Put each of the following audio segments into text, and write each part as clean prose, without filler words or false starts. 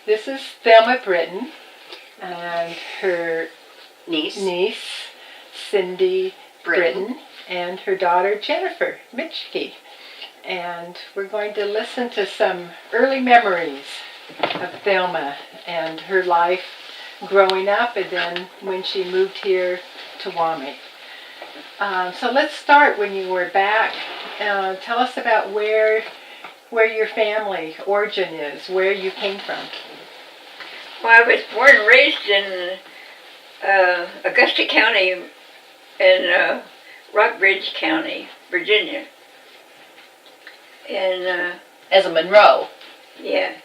This is Thelma Brittain and her niece Cindy Brittain, and her daughter Jennifer Mitschke. And we're going to listen to some early memories of Thelma and her life growing up, and then when she moved here to Wamic. So let's start when you were back. Tell us about where your family origin is, where you came from. Well, I was born and raised in Augusta County in Rockbridge County, Virginia. And as a Monroe. Yeah.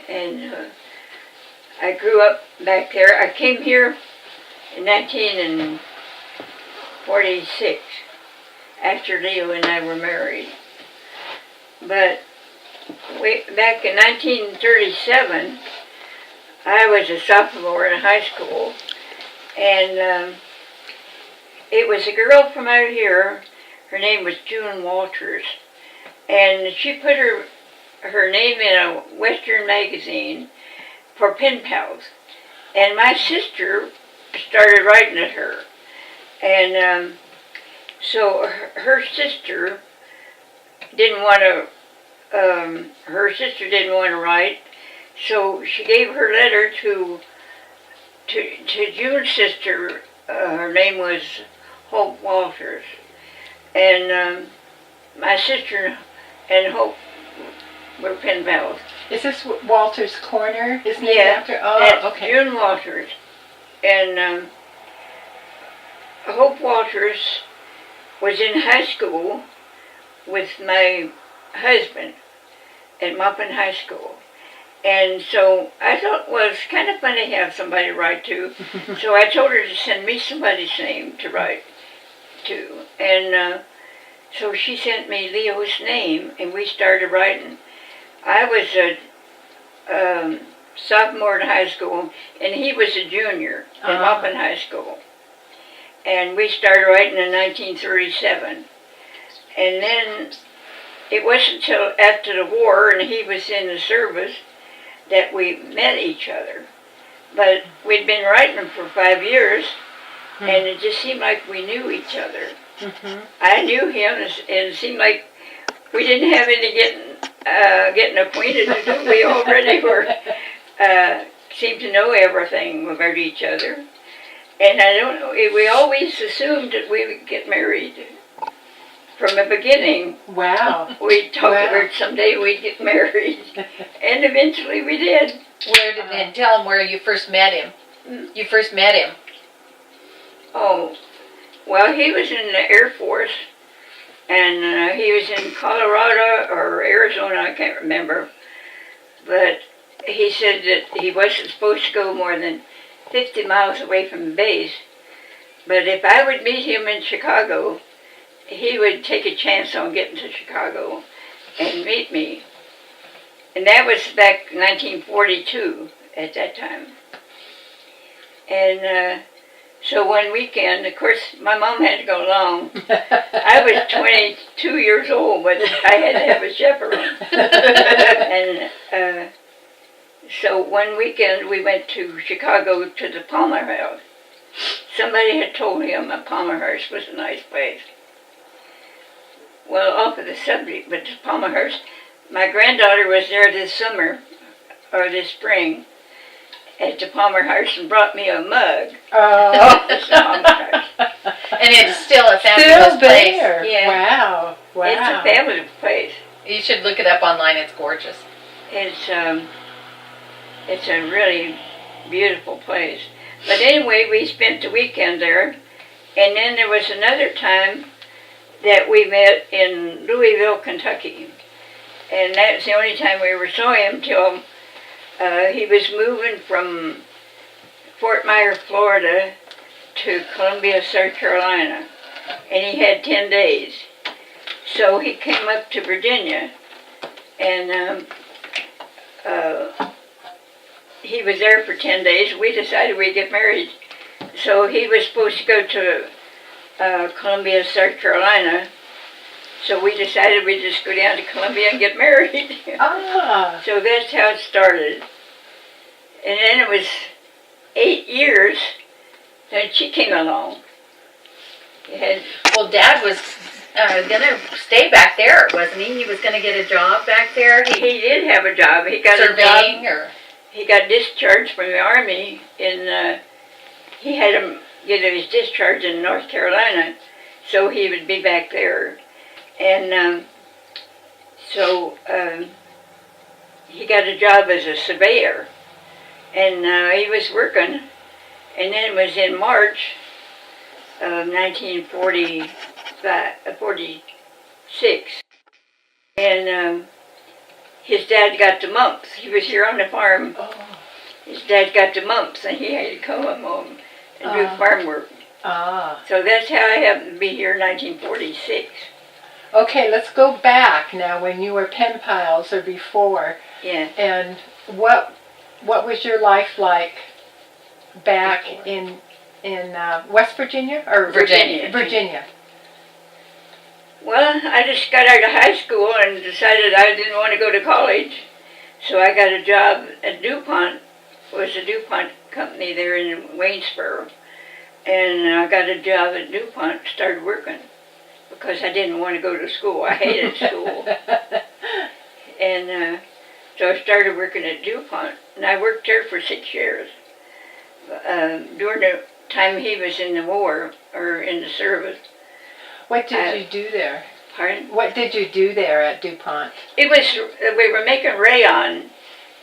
And I grew up back there. I came here in 1946 after Leo and I were married. But back in 1937, I was a sophomore in high school, and it was a girl from out here. Her name was June Walters, and she put her name in a Western magazine for pen pals. And my sister started writing at her, and so her sister didn't want to. Her sister didn't want to write, so she gave her letter to June's sister. Her name was Hope Walters, and my sister and Hope were pen pals. Is this Walters Corner? Is named after? Oh, that's okay. June Walters, and Hope Walters was in high school with my husband at Maupin High School. And so I thought it was kind of fun to have somebody to write to. So I told her to send me somebody's name to write to. And so she sent me Leo's name, and we started writing. I was a sophomore in high school, and he was a junior at Maupin High School. And we started writing in 1937. And then it wasn't until after the war, and he was in the service, that we met each other. But we'd been writing for 5 years, and it just seemed like we knew each other. I knew him, and it seemed like we didn't have any getting acquainted to do. We already were seemed to know everything about each other. And I don't know, we always assumed that we would get married. From the beginning, wow, we talked about someday we'd get married, and eventually we did. And tell him where you first met him. You first met him. Oh, well, he was in the Air Force, and he was in Colorado or Arizona, I can't remember. But he said that he wasn't supposed to go more than 50 miles away from the base. But if I would meet him in Chicago, he would take a chance on getting to Chicago and meet me. And that was back in 1942 at that time. And so one weekend, of course, my mom had to go along. I was 22 years old, but I had to have a chaperone. And so one weekend we went to Chicago to the Palmer House. Somebody had told him that Palmer House was a nice place. Well, off of the subject, but the Palmer House, my granddaughter was there this summer, or this spring, at the Palmer House and brought me a mug. Oh. It's the Palmer House. And it's still a fabulous place. Yeah. Wow. It's a fabulous place. You should look it up online. It's gorgeous. It's a really beautiful place. But anyway, we spent the weekend there, and then there was another time that we met in Louisville, Kentucky. And that was the only time we ever saw him till he was moving from Fort Myers, Florida to Columbia, South Carolina. And he had 10 days. So he came up to Virginia, and he was there for 10 days. We decided we'd get married. So he was supposed to go to Columbia, South Carolina So we decided we'd just go down to Columbia and get married. Ah. So that's how it started. And then it was 8 years that she came along. Well, Dad was gonna stay back there, wasn't he? He was gonna get a job back there. He did have a job. He got surveying, a job. or He got discharged from the Army in, he had him get his discharge in North Carolina, so he would be back there. And so he got a job as a surveyor, and he was working, and then it was in March of 1946, and his dad got the mumps. He was here on the farm. Oh. His dad got the mumps, and he had to come home and do farm work. Ah. So that's how I happened to be here in 1946. Okay, let's go back now when you were pen pals or before. Yeah. And what was your life like back in West Virginia or Virginia. Virginia. Well, I just got out of high school and decided I didn't want to go to college, so I got a job at DuPont. It was a DuPont company there in Waynesboro, and I got a job at DuPont. Started working because I didn't want to go to school. I hated school, and so I started working at DuPont, and I worked there for 6 years. During the time he was in the war or in the service. What did you do there? Pardon? What did you do there at DuPont? It was, we were making rayon,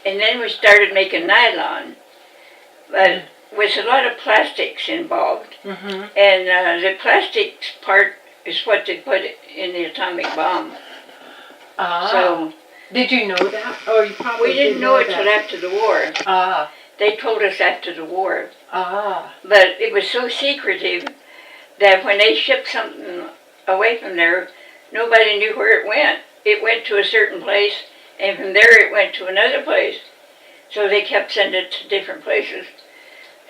and then we started making nylon. But with a lot of plastics involved. Mm-hmm. And the plastics part is what they put in the atomic bomb. Ah. So did you know that? Or you probably we didn't know it that. till after the war. Ah. They told us after the war. Ah. But it was so secretive that when they shipped something away from there, nobody knew where it went. It went to a certain place, and from there it went to another place. So they kept sending it to different places.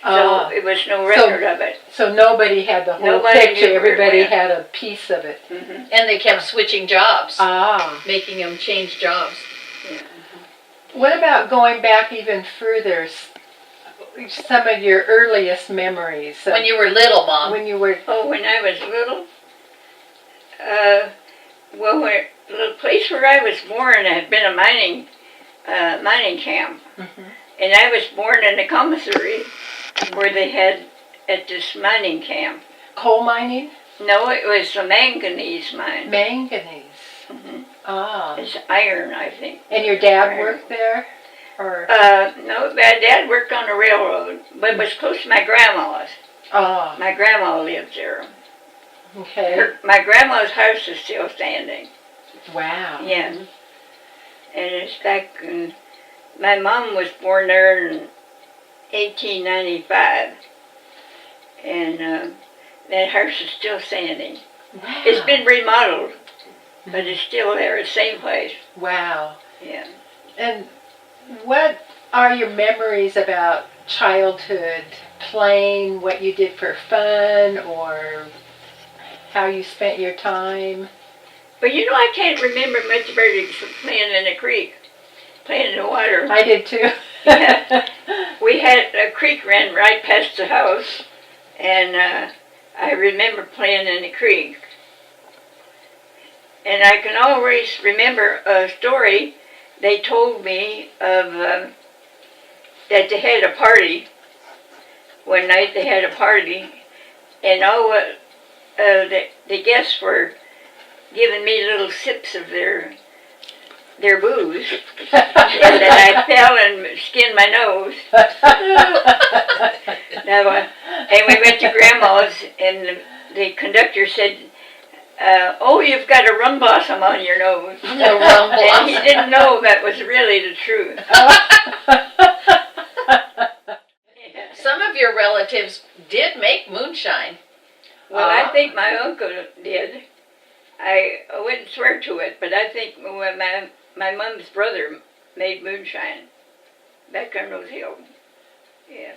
So it was no record of it. So nobody had the whole Nobody picture. knew where it Everybody went. had a piece of it. Mm-hmm. And they kept switching jobs, Ah. making them change jobs. Yeah. What about going back even further? Some of your earliest memories. When you were little, Mom. When you were. Oh, when I was little? Well, the place where I was born had been a mining camp. Mm-hmm. And I was born in the commissary where they had at this mining camp. Coal mining? No, it was a manganese mine. Manganese. Mm-hmm. Ah. It's iron, I think. And your dad worked there? Or? No, my dad worked on the railroad, but it was close to my grandma's. Ah. My grandma lived there. Okay. My grandma's house is still standing. Wow. Yeah. And it's back in, my mom was born there in 1895. And that house is still standing. Wow. It's been remodeled, but it's still there, it's the same place. Wow. Yeah. And what are your memories about childhood, playing, what you did for fun, or how you spent your time? But you know, I can't remember much about it except playing in the creek, playing in the water. I did too. Yeah. We had a creek ran right past the house, and I remember playing in the creek. And I can always remember a story they told me of that they had a party. One night they had a party, and all the guests were giving me little sips of their booze, and then I fell and skinned my nose. And we went to Grandma's, and the conductor said, "Oh, you've got a rum blossom on your nose." A rum blossom. And he didn't know that was really the truth. Some of your relatives did make moonshine. Well, I think my uncle did. I wouldn't swear to it, but I think when my mom's brother made moonshine back on those hills. Yeah.